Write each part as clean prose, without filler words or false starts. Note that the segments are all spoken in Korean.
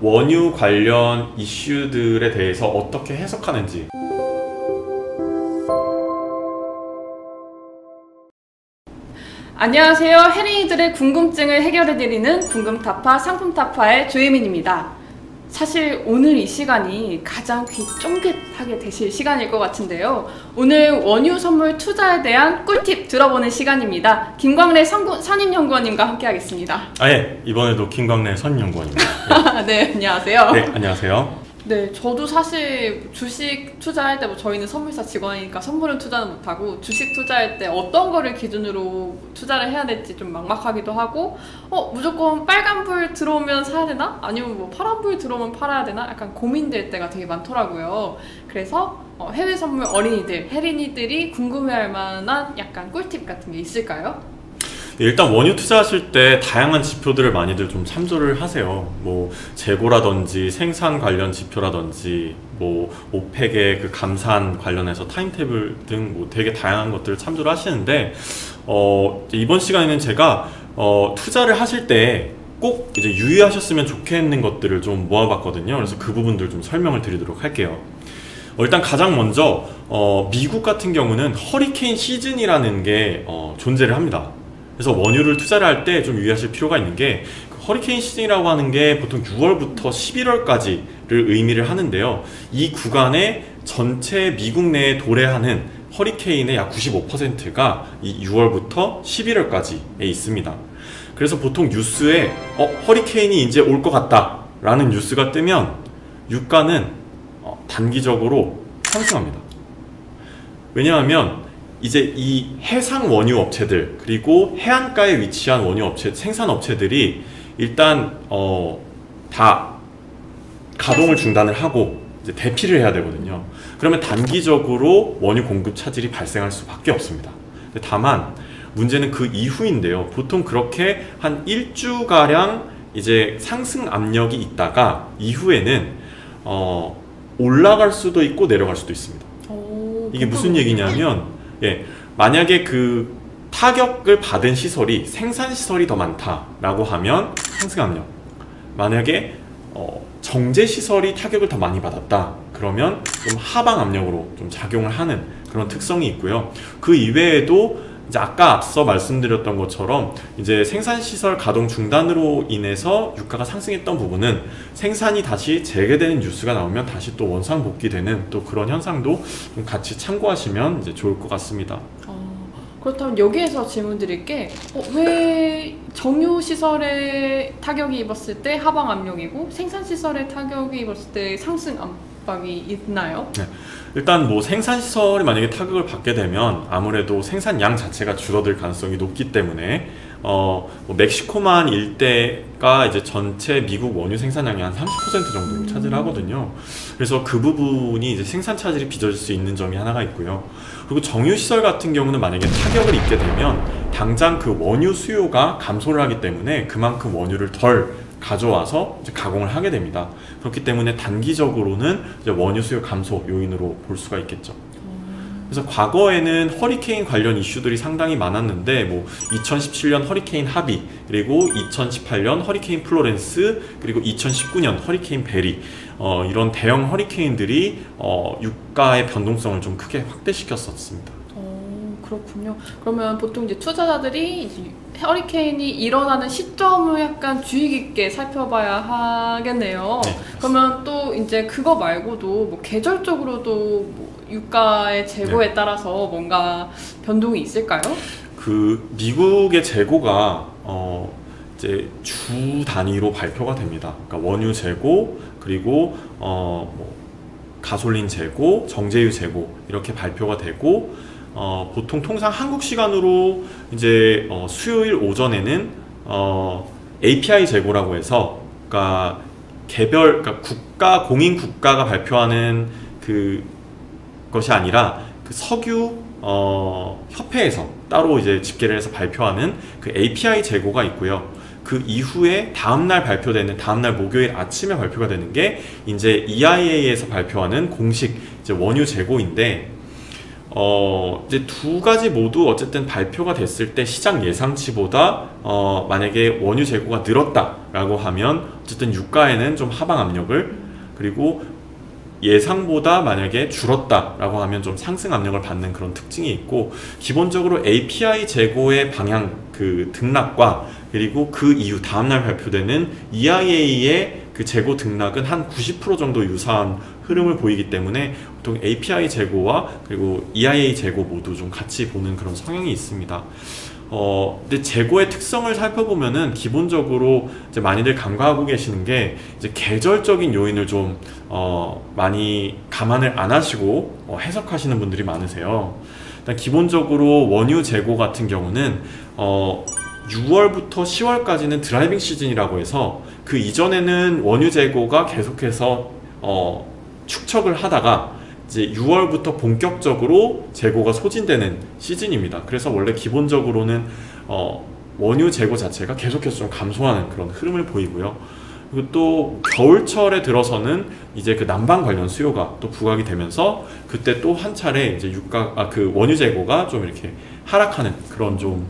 원유 관련 이슈들에 대해서 어떻게 해석하는지. 안녕하세요. 혜린이들의 궁금증을 해결해드리는 궁금타파 상품타파의 조혜민입니다. 사실 오늘 이 시간이 가장 귀 쫑긋하게 되실 시간일 것 같은데요. 오늘 원유 선물 투자에 대한 꿀팁 들어보는 시간입니다. 김광래 선임연구원님과 함께 하겠습니다. 예. 이번에도 김광래 선임연구원입니다. 네, 안녕하세요. 네, 안녕하세요. 네, 저도 사실 주식 투자할 때 저희는 선물사 직원이니까 선물은 투자는 못하고 주식 투자할 때 어떤 거를 기준으로 투자를 해야 될지 좀 막막하기도 하고 무조건 빨간불 들어오면 사야 되나? 아니면 뭐 파란불 들어오면 팔아야 되나? 약간 고민될 때가 되게 많더라고요. 그래서 해외 선물 어린이들, 혜린이들이 궁금해할 만한 약간 꿀팁 같은 게 있을까요? 일단 원유 투자하실 때 다양한 지표들을 많이들 좀 참조를 하세요. 뭐 재고라든지 생산 관련 지표라든지 뭐 오펙의 그 감산 관련해서 타임테이블 등 뭐 되게 다양한 것들을 참조를 하시는데 이번 시간에는 제가 투자를 하실 때 꼭 이제 유의하셨으면 좋겠는 것들을 좀 모아봤거든요. 그래서 그 부분들 좀 설명을 드리도록 할게요. 일단 가장 먼저 미국 같은 경우는 허리케인 시즌이라는 게 존재를 합니다. 그래서 원유를 투자를 할 때 좀 유의하실 필요가 있는 게 허리케인 시즌이라고 하는 게 보통 6월부터 11월까지를 의미를 하는데요. 이 구간에 전체 미국 내에 도래하는 허리케인의 약 95%가 이 6월부터 11월까지에 있습니다. 그래서 보통 뉴스에 허리케인이 이제 올 것 같다 라는 뉴스가 뜨면 유가는 단기적으로 상승합니다. 왜냐하면 이제 이 해상 원유 업체들 그리고 해안가에 위치한 원유 업체 생산 업체들이 일단 다 가동을 중단을 하고 이제 대피를 해야 되거든요. 그러면 단기적으로 원유 공급 차질이 발생할 수밖에 없습니다. 다만 문제는 그 이후인데요. 보통 그렇게 한 일주가량 이제 상승 압력이 있다가 이후에는 올라갈 수도 있고 내려갈 수도 있습니다. 이게 무슨 얘기냐면 만약에 그 타격을 받은 시설이 생산 시설이 더 많다라고 하면 상승 압력, 만약에 정제 시설이 타격을 더 많이 받았다 그러면 좀 하방 압력으로 좀 작용을 하는 그런 특성이 있고요. 그 이외에도 이제 아까 앞서 말씀드렸던 것처럼 이제 생산 시설 가동 중단으로 인해서 유가가 상승했던 부분은 생산이 다시 재개되는 뉴스가 나오면 다시 또 원상 복귀되는 또 그런 현상도 좀 같이 참고하시면 이제 좋을 것 같습니다. 그렇다면 여기에서 질문 드릴 게 왜 정유 시설에 타격이 입었을 때 하방 압력이고 생산 시설에 타격이 입었을 때 상승 압박이 있나요? 네. 일단 뭐 생산 시설이 만약에 타격을 받게 되면 아무래도 생산량 자체가 줄어들 가능성이 높기 때문에 뭐 멕시코만 일대가 이제 전체 미국 원유 생산량의 한 30% 정도를 차지하거든요. 그래서 그 부분이 이제 생산 차질이 빚어질 수 있는 점이 하나가 있고요. 그리고 정유 시설 같은 경우는 만약에 타격을 입게 되면 당장 그 원유 수요가 감소를 하기 때문에 그만큼 원유를 덜 가져와서 이제 가공을 하게 됩니다. 그렇기 때문에 단기적으로는 이제 원유 수요 감소 요인으로 볼 수가 있겠죠. 그래서 과거에는 허리케인 관련 이슈들이 상당히 많았는데 뭐 2017년 허리케인 하비, 그리고 2018년 허리케인 플로렌스, 그리고 2019년 허리케인 베리, 이런 대형 허리케인들이 유가의 변동성을 좀 크게 확대시켰었습니다. 그렇군요. 그러면 보통 이제 투자자들이 이제 허리케인이 일어나는 시점을 약간 주의 깊게 살펴봐야 하겠네요. 네. 그러면 또 이제 그거 말고도 뭐 계절적으로도 뭐 유가의 재고에 따라서 뭔가 변동이 있을까요? 그 미국의 재고가 이제 주 단위로 발표가 됩니다. 그러니까 원유 재고 그리고 뭐 가솔린 재고, 정제유 재고 이렇게 발표가 되고 보통 통상 한국 시간으로 이제 수요일 오전에는 API 재고라고 해서 그러니까 그러니까 공인 국가가 발표하는 그 것이 아니라 그 석유 협회에서 따로 이제 집계를 해서 발표하는 그 API 재고가 있고요. 그 이후에 다음날 발표되는 다음날 목요일 아침에 발표가 되는 게 이제 EIA에서 발표하는 공식 이제 원유 재고인데 이제 두 가지 모두 어쨌든 발표가 됐을 때 시장 예상치보다 만약에 원유 재고가 늘었다라고 하면 어쨌든 유가에는 좀 하방 압력을, 그리고 예상보다 만약에 줄었다라고 하면 좀 상승 압력을 받는 그런 특징이 있고, 기본적으로 API 재고의 방향 그 등락과 그리고 그 이후 다음날 발표되는 EIA의 그 재고 등락은 한 90% 정도 유사한 흐름을 보이기 때문에 보통 API 재고와 그리고 EIA 재고 모두 좀 같이 보는 그런 성향이 있습니다. 근데 재고의 특성을 살펴보면은 기본적으로 이제 많이들 간과하고 계시는 게 이제 계절적인 요인을 좀 많이 감안을 안 하시고 해석하시는 분들이 많으세요. 일단 기본적으로 원유 재고 같은 경우는 6월부터 10월까지는 드라이빙 시즌이라고 해서 그 이전에는 원유 재고가 계속해서 축적을 하다가 이제 6월부터 본격적으로 재고가 소진되는 시즌입니다. 그래서 원래 기본적으로는 원유 재고 자체가 계속해서 좀 감소하는 그런 흐름을 보이고요. 그리고 또 겨울철에 들어서는 이제 그 난방 관련 수요가 또 부각이 되면서 그때 또 한 차례 이제 그 원유 재고가 좀 이렇게 하락하는 그런 좀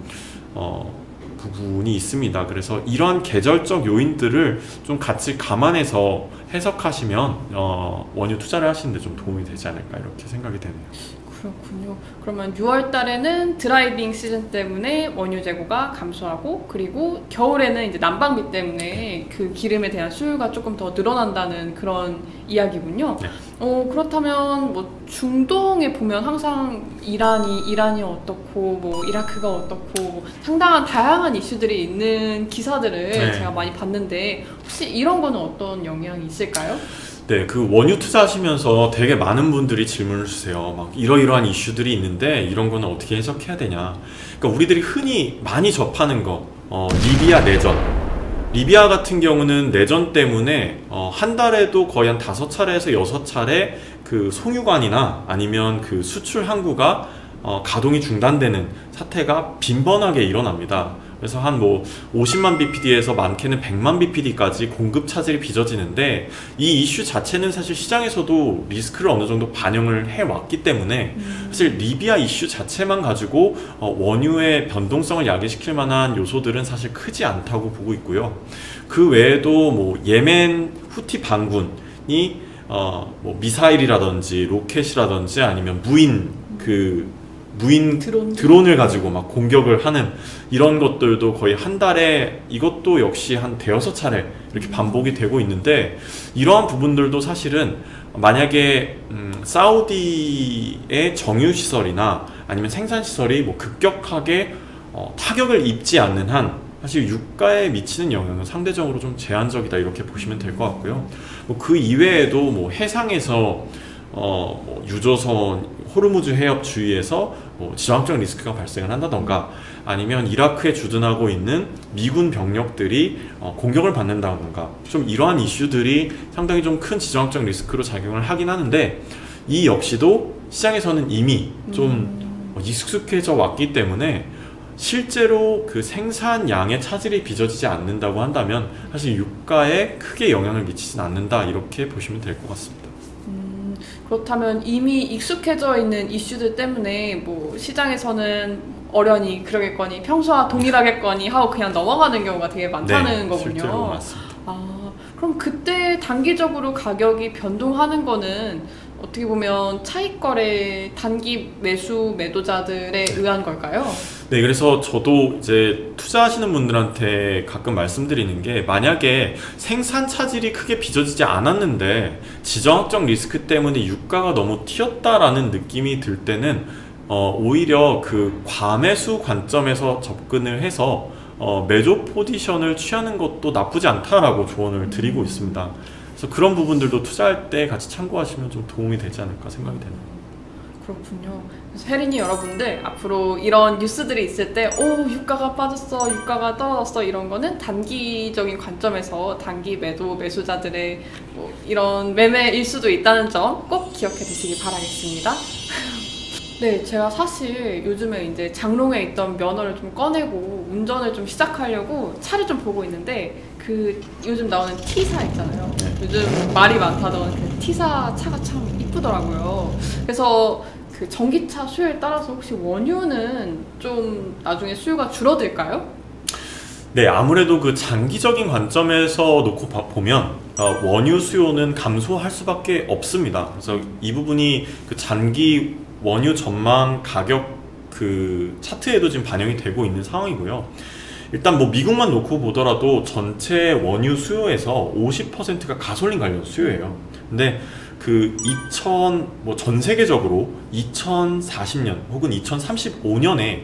부분이 있습니다. 그래서 이러한 계절적 요인들을 좀 같이 감안해서 해석하시면 원유 투자를 하시는데 좀 도움이 되지 않을까 이렇게 생각이 되네요. 그렇군요. 그러면 6월 달에는 드라이빙 시즌 때문에 원유 재고가 감소하고, 그리고 겨울에는 이제 난방비 때문에 그 기름에 대한 수요가 조금 더 늘어난다는 그런 이야기군요. 네. 그렇다면 뭐 중동에 보면 항상 이란이 어떻고 뭐 이라크가 어떻고 뭐 상당한 다양한 이슈들이 있는 기사들을 네. 제가 많이 봤는데, 혹시 이런 거는 어떤 영향이 있을까요? 네, 그 원유 투자하시면서 되게 많은 분들이 질문을 주세요. 막 이러이러한 이슈들이 있는데 이런 거는 어떻게 해석해야 되냐. 그러니까 우리들이 흔히 많이 접하는 거, 리비아 내전. 리비아 같은 경우는 내전 때문에 한 달에도 거의 한 5차례에서 6차례 그 송유관이나 아니면 그 수출 항구가 가동이 중단되는 사태가 빈번하게 일어납니다. 그래서 한 뭐 50만 bpd에서 많게는 100만 bpd까지 공급 차질이 빚어지는데, 이 이슈 자체는 사실 시장에서도 리스크를 어느 정도 반영을 해왔기 때문에 사실 리비아 이슈 자체만 가지고 원유의 변동성을 야기시킬 만한 요소들은 사실 크지 않다고 보고 있고요. 그 외에도 뭐 예멘 후티 반군이 뭐 미사일이라든지 로켓이라든지 아니면 무인 드론을 가지고 막 공격을 하는 이런 것들도 거의 한 달에, 이것도 역시 한 대여섯 차례 이렇게 반복이 되고 있는데, 이러한 부분들도 사실은 만약에 사우디의 정유시설이나 아니면 생산시설이 뭐 급격하게 타격을 입지 않는 한 사실 유가에 미치는 영향은 상대적으로 좀 제한적이다 이렇게 보시면 될 것 같고요. 뭐 그 이외에도 뭐 해상에서 뭐 유조선 호르무즈 해협 주위에서 뭐 지정학적 리스크가 발생을 한다던가, 아니면 이라크에 주둔하고 있는 미군 병력들이 공격을 받는다던가, 좀 이러한 이슈들이 상당히 좀 큰 지정학적 리스크로 작용을 하긴 하는데, 이 역시도 시장에서는 이미 좀 익숙해져 왔기 때문에 실제로 그 생산량의 차질이 빚어지지 않는다고 한다면 사실 유가에 크게 영향을 미치진 않는다 이렇게 보시면 될 것 같습니다. 그렇다면 이미 익숙해져 있는 이슈들 때문에 뭐 시장에서는 어련히 그러겠거니 평소와 동일하겠거니 하고 그냥 넘어가는 경우가 되게 많다는 거군요. 실제로 맞습니다. 그럼 그때 단기적으로 가격이 변동하는 거는 어떻게 보면 차익거래 단기 매수 매도자들에 의한 걸까요? 네, 그래서 저도 이제 투자하시는 분들한테 가끔 말씀드리는 게, 만약에 생산 차질이 크게 빚어지지 않았는데 지정학적 리스크 때문에 유가가 너무 튀었다라는 느낌이 들 때는 오히려 그 과매수 관점에서 접근을 해서 매조 포지션을 취하는 것도 나쁘지 않다라고 조언을 드리고 있습니다. 그래서 그런 부분들도 투자할 때 같이 참고하시면 좀 도움이 되지 않을까 생각이 되네요. 그렇군요. 그래서 혜린이 여러분들 앞으로 이런 뉴스들이 있을 때 유가가 빠졌어, 유가가 떨어졌어, 이런 거는 단기적인 관점에서 단기 매수자들의 뭐 이런 매매일 수도 있다는 점 꼭 기억해 두시기 바라겠습니다. 네, 제가 사실 요즘에 이제 장롱에 있던 면허를 좀 꺼내고 운전을 좀 시작하려고 차를 좀 보고 있는데, 그 요즘 나오는 T사 있잖아요. 요즘 말이 많다던 그 T사 차가 참 이쁘더라고요. 그래서 그 전기차 수요에 따라서 혹시 원유는 좀 나중에 수요가 줄어들까요? 네, 아무래도 그 장기적인 관점에서 놓고 보면 원유 수요는 감소할 수밖에 없습니다. 그래서 이 부분이 그 장기 원유 전망 가격 그 차트에도 지금 반영이 되고 있는 상황이고요. 일단 뭐 미국만 놓고 보더라도 전체 원유 수요에서 50%가 가솔린 관련 수요예요. 근데 그 전 세계적으로 2040년 혹은 2035년에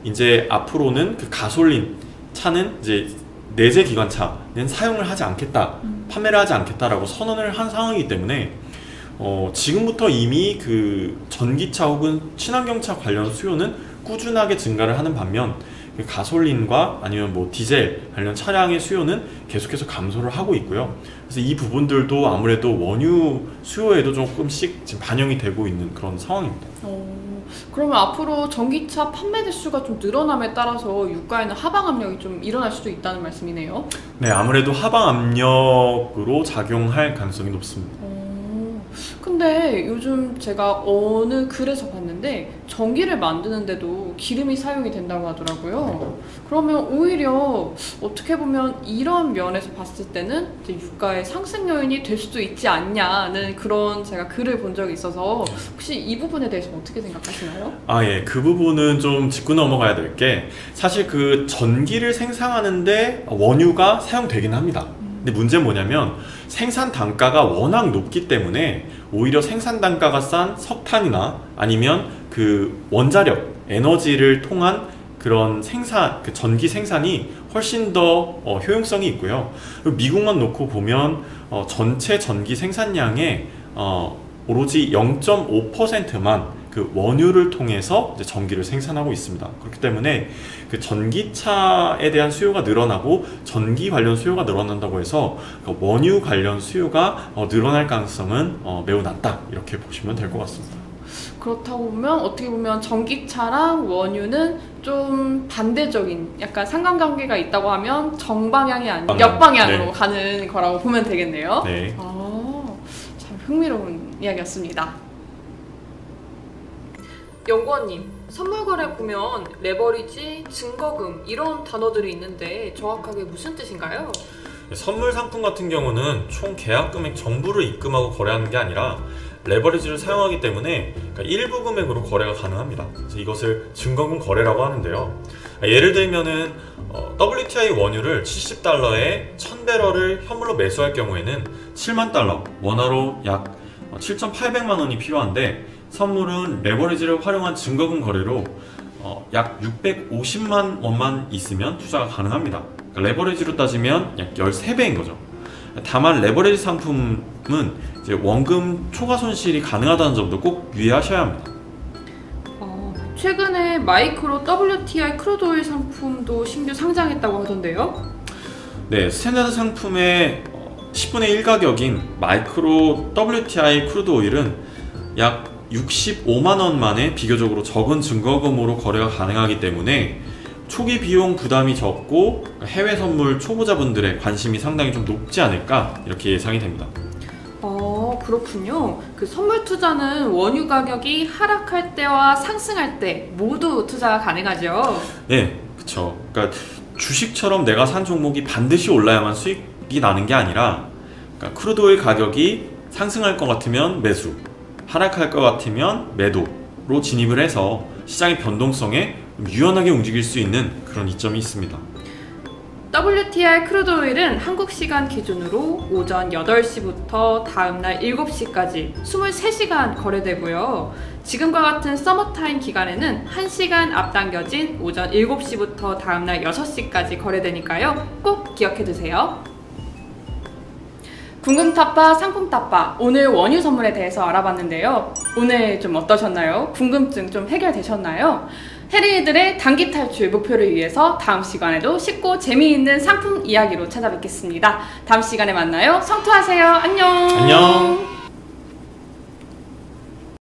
이제 앞으로는 그 가솔린 차는 이제 내재 기관차는 사용을 하지 않겠다, 판매를 하지 않겠다라고 선언을 한 상황이기 때문에 지금부터 이미 그 전기차 혹은 친환경차 관련 수요는 꾸준하게 증가를 하는 반면 그 가솔린과 아니면 뭐 디젤 관련 차량의 수요는 계속해서 감소를 하고 있고요. 그래서 이 부분들도 아무래도 원유 수요에도 조금씩 지금 반영이 되고 있는 그런 상황입니다. 그러면 앞으로 전기차 판매 대수가 좀 늘어남에 따라서 유가에는 하방 압력이 좀 일어날 수도 있다는 말씀이네요. 네, 아무래도 하방 압력으로 작용할 가능성이 높습니다. 근데 요즘 제가 어느 글에서 봤는데 전기를 만드는데도 기름이 사용이 된다고 하더라고요. 그러면 오히려 어떻게 보면 이런 면에서 봤을 때는 이제 유가의 상승 요인이 될 수도 있지 않냐는 그런 제가 글을 본 적이 있어서 혹시 이 부분에 대해서 어떻게 생각하시나요? 예. 그 부분은 좀 짚고 넘어가야 될 게 사실 그 전기를 생산하는데 원유가 사용되긴 합니다. 근데 문제는 뭐냐면 생산 단가가 워낙 높기 때문에 오히려 생산 단가가 싼 석탄이나 아니면 그 원자력, 에너지를 통한 그런 그 전기 생산이 훨씬 더 효용성이 있고요. 미국만 놓고 보면 전체 전기 생산량의 오로지 0.5%만 그 원유를 통해서 이제 전기를 생산하고 있습니다. 그렇기 때문에 그 전기차에 대한 수요가 늘어나고 전기 관련 수요가 늘어난다고 해서 그 원유 관련 수요가 늘어날 가능성은 매우 낮다, 이렇게 보시면 될 것 같습니다. 그렇다고 보면 어떻게 보면 전기차랑 원유는 좀 반대적인 약간 상관관계가 있다고 하면 정방향이 아닌 역방향으로 가는 거라고 보면 되겠네요. 네. 참 흥미로운 이야기였습니다. 연구원님, 선물 거래 보면 레버리지, 증거금 이런 단어들이 있는데 정확하게 무슨 뜻인가요? 선물 상품 같은 경우는 총 계약 금액 전부를 입금하고 거래하는 게 아니라 레버리지를 사용하기 때문에 일부 금액으로 거래가 가능합니다. 그래서 이것을 증거금 거래라고 하는데요. 예를 들면은 WTI 원유를 70달러에 1000배럴을 현물로 매수할 경우에는 7만 달러, 원화로 약 7,800만 원이 필요한데 선물은 레버리지를 활용한 증거금 거래로 약 650만 원만 있으면 투자가 가능합니다. 그러니까 레버리지로 따지면 약 13배인 거죠. 다만 레버리지 상품은 이제 원금 초과 손실이 가능하다는 점도 꼭 유의하셔야 합니다. 최근에 마이크로 WTI 크루드 오일 상품도 신규 상장했다고 하던데요? 네, 스탠다드 상품의 10분의 1 가격인 마이크로 WTI 크루드 오일은 약 65만 원 만에 비교적으로 적은 증거금으로 거래가 가능하기 때문에 초기 비용 부담이 적고 해외 선물 초보자분들의 관심이 상당히 좀 높지 않을까, 이렇게 예상이 됩니다. 그렇군요. 그 선물 투자는 원유 가격이 하락할 때와 상승할 때 모두 투자가 가능하죠? 네, 그렇죠. 그러니까 주식처럼 내가 산 종목이 반드시 올라야만 수익이 나는 게 아니라, 그러니까 크루드 오일 가격이 상승할 것 같으면 매수, 하락할 것 같으면 매도로 진입을 해서 시장의 변동성에 유연하게 움직일 수 있는 그런 이점이 있습니다. WTI 크루드 오일은 한국 시간 기준으로 오전 8시부터 다음날 7시까지 23시간 거래되고요. 지금과 같은 서머타임 기간에는 1시간 앞당겨진 오전 7시부터 다음날 6시까지 거래되니까요. 꼭 기억해두세요. 궁금타파 상품타파, 오늘 원유 선물에 대해서 알아봤는데요. 오늘 좀 어떠셨나요? 궁금증 좀 해결되셨나요? 해리들의 단기 탈출 목표를 위해서 다음 시간에도 쉽고 재미있는 상품 이야기로 찾아뵙겠습니다. 다음 시간에 만나요. 성투하세요. 안녕. 안녕.